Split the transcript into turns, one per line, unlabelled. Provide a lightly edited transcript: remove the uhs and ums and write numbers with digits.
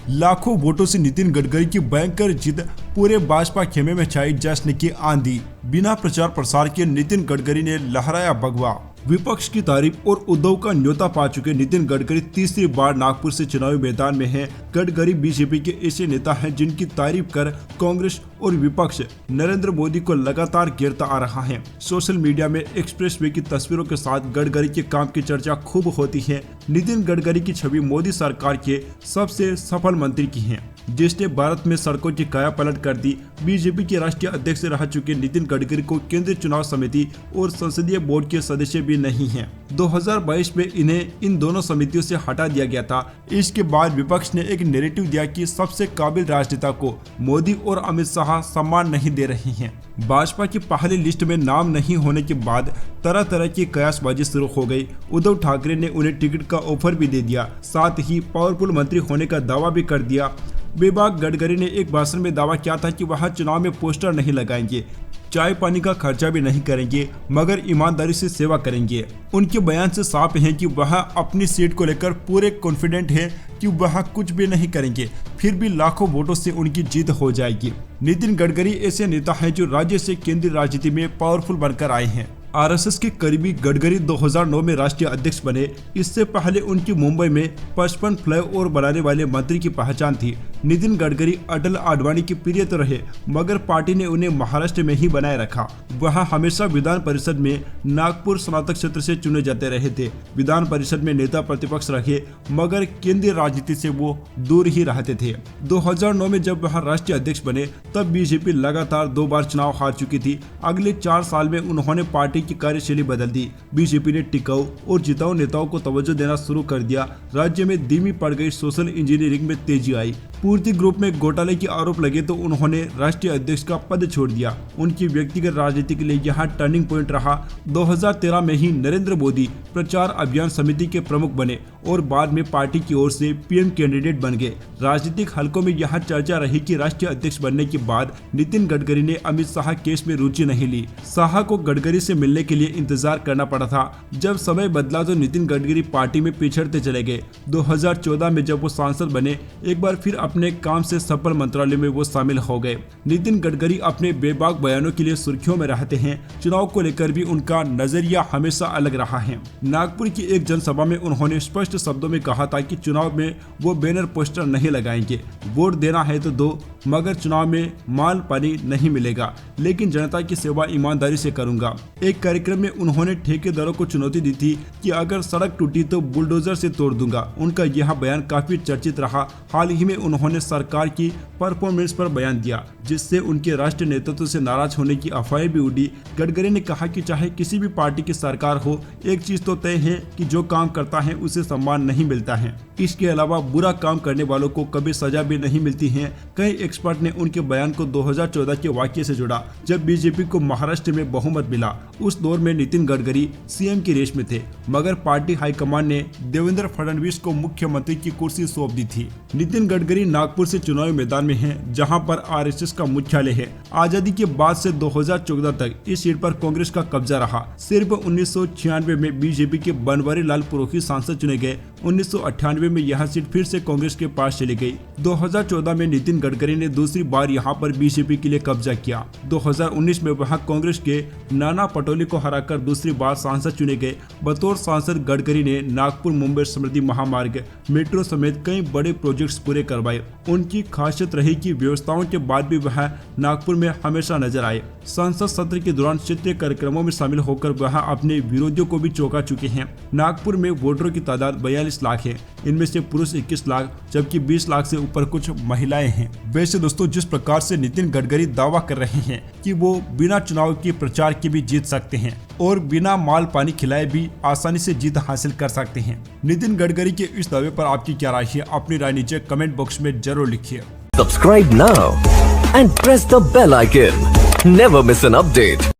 लाखों वोटों से नितिन गडकरी की भयंकर जीत, पूरे भाजपा खेमे में छाई जश्न की आंधी। बिना प्रचार प्रसार के नितिन गडकरी ने लहराया भगवा। विपक्ष की तारीफ और उद्धव का न्योता पा चुके नितिन गडकरी तीसरी बार नागपुर से चुनावी मैदान में हैं। गडकरी बीजेपी के ऐसे नेता हैं जिनकी तारीफ कर कांग्रेस और विपक्ष नरेंद्र मोदी को लगातार घेरता आ रहा है। सोशल मीडिया में एक्सप्रेसवे की तस्वीरों के साथ गडकरी के काम की चर्चा खूब होती है। नितिन गडकरी की छवि मोदी सरकार के सबसे सफल मंत्री की है, जिसने भारत में सड़कों की काया पलट कर दी। बीजेपी के राष्ट्रीय अध्यक्ष रह चुके नितिन गडकरी को केंद्रीय चुनाव समिति और संसदीय बोर्ड के सदस्य भी नहीं हैं। 2022 में इन्हें इन दोनों समितियों से हटा दिया गया था। इसके बाद विपक्ष ने एक नैरेटिव दिया कि सबसे काबिल राजनेता को मोदी और अमित शाह सम्मान नहीं दे रहे हैं। भाजपा की पहली लिस्ट में नाम नहीं होने के बाद तरह तरह की कयासबाजी शुरू हो गई। उद्धव ठाकरे ने उन्हें टिकट का ऑफर भी दे दिया, साथ ही पावरफुल मंत्री होने का दावा भी कर दिया। बेबाक गडकरी ने एक भाषण में दावा किया था कि वह चुनाव में पोस्टर नहीं लगाएंगे, चाय पानी का खर्चा भी नहीं करेंगे, मगर ईमानदारी से सेवा करेंगे। उनके बयान से साफ है कि वह अपनी सीट को लेकर पूरे कॉन्फिडेंट है कि वह कुछ भी नहीं करेंगे, फिर भी लाखों वोटों से उनकी जीत हो जाएगी। नितिन गडकरी ऐसे नेता हैं जो राज्य से केंद्रीय राजनीति में पावरफुल बनकर आए हैं। आरएसएस के करीबी गडकरी 2009 में राष्ट्रीय अध्यक्ष बने। इससे पहले उनकी मुंबई में 55 फ्लाईओवर बनाने वाले मंत्री की पहचान थी। नितिन गडकरी अटल आडवाणी के प्रिय तो रहे, मगर पार्टी ने उन्हें महाराष्ट्र में ही बनाए रखा। वह हमेशा विधान परिषद में नागपुर स्नातक क्षेत्र से चुने जाते रहे थे। विधान परिषद में नेता प्रतिपक्ष रहे, मगर केंद्रीय राजनीति से वो दूर ही रहते थे। 2009 में जब वह राष्ट्रीय अध्यक्ष बने, तब बीजेपी लगातार 2 बार चुनाव हार चुकी थी। अगले 4 साल में उन्होंने पार्टी की कार्यशैली बदल दी। बीजेपी ने टिकाऊ और जिताऊ नेताओं को तवज्जो देना शुरू कर दिया। राज्य में धीमी पड़ गई सोशल इंजीनियरिंग में तेजी आई। पूर्ति ग्रुप में घोटाले के आरोप लगे तो उन्होंने राष्ट्रीय अध्यक्ष का पद छोड़ दिया। उनकी व्यक्तिगत राजनीति के लिए यह टर्निंग पॉइंट रहा। 2013 में ही नरेंद्र मोदी प्रचार अभियान समिति के प्रमुख बने और बाद में पार्टी की ओर से पीएम कैंडिडेट बन गए। राजनीतिक हलकों में यह चर्चा रही कि राष्ट्रीय अध्यक्ष बनने के बाद नितिन गडकरी ने अमित शाह केस में रुचि नहीं ली। शाह को गडकरी से मिलने के लिए इंतजार करना पड़ा था। जब समय बदला तो नितिन गडकरी पार्टी में पिछड़ते चले गए। 2014 में जब वो सांसद बने, एक बार फिर अपने काम से सफल मंत्रालय में वो शामिल हो गए। नितिन गडकरी अपने बेबाक बयानों के लिए सुर्खियों में रहते हैं। चुनाव को लेकर भी उनका नजरिया हमेशा अलग रहा है। नागपुर की एक जनसभा में उन्होंने स्पष्ट शब्दों में कहा था कि चुनाव में वो बैनर पोस्टर नहीं लगाएंगे। वोट देना है तो दो, मगर चुनाव में माल पानी नहीं मिलेगा, लेकिन जनता की सेवा ईमानदारी से करूंगा। एक कार्यक्रम में उन्होंने ठेकेदारों को चुनौती दी थी कि अगर सड़क टूटी तो बुलडोजर से तोड़ दूंगा। उनका यह बयान काफी चर्चित रहा। हाल ही में उन्होंने सरकार की परफॉर्मेंस पर बयान दिया, जिससे उनके राष्ट्रीय नेतृत्व से नाराज होने की अफवाहें भी उड़ी। गडकरी ने कहा कि चाहे किसी भी पार्टी की सरकार हो, एक चीज तो तय है कि जो काम करता है उसे सम्मान नहीं मिलता है। इसके अलावा बुरा काम करने वालों को कभी सजा भी नहीं मिलती है। कई एक्सपर्ट ने उनके बयान को 2014 के वाकये से जोड़ा, जब बीजेपी को महाराष्ट्र में बहुमत मिला। उस दौर में नितिन गडकरी सीएम की रेस में थे, मगर पार्टी हाईकमान ने देवेंद्र फडणवीस को मुख्यमंत्री की कुर्सी सौंप दी थी। नितिन गडकरी नागपुर से चुनावी मैदान में हैं, जहां पर आरएसएस का मुख्यालय है। आजादी के बाद से 2014 तक इस सीट पर कांग्रेस का कब्जा रहा। सिर्फ 1996 में बीजेपी के बनवारी लाल पुरोहित सांसद चुने गए। 1998 में यह सीट फिर से कांग्रेस के पास चली गई। 2014 में नितिन गडकरी ने दूसरी बार यहां पर बीजेपी के लिए कब्जा किया। 2019 में वह कांग्रेस के नाना पटोले को हराकर दूसरी बार सांसद चुने गए। बतौर सांसद गडकरी ने नागपुर मुंबई समृद्धि महामार्ग, मेट्रो समेत कई बड़े प्रोजेक्ट्स पूरे करवाए। उनकी खासियत रही कि व्यवस्थाओं के बाद भी वह नागपुर में हमेशा नजर आए। संसद सत्र के दौरान क्षेत्रीय कार्यक्रमों में शामिल होकर वह अपने विरोधियों को भी चौंका चुके हैं। नागपुर में वोटरों की तादाद 42 लाख है। इनमें से पुरुष 21 लाख, जबकि 20 लाख से ऊपर कुछ महिलाएं हैं। वैसे दोस्तों, जिस प्रकार से नितिन गडकरी दावा कर रहे हैं कि वो बिना चुनाव के प्रचार के भी जीत सकते हैं और बिना माल पानी खिलाए भी आसानी से जीत हासिल कर सकते हैं, नितिन गडकरी के इस दावे पर आपकी क्या राय है? अपनी राय नीचे कमेंट बॉक्स में जरूर लिखिए।
Subscribe now and press the bell icon. Never miss an update.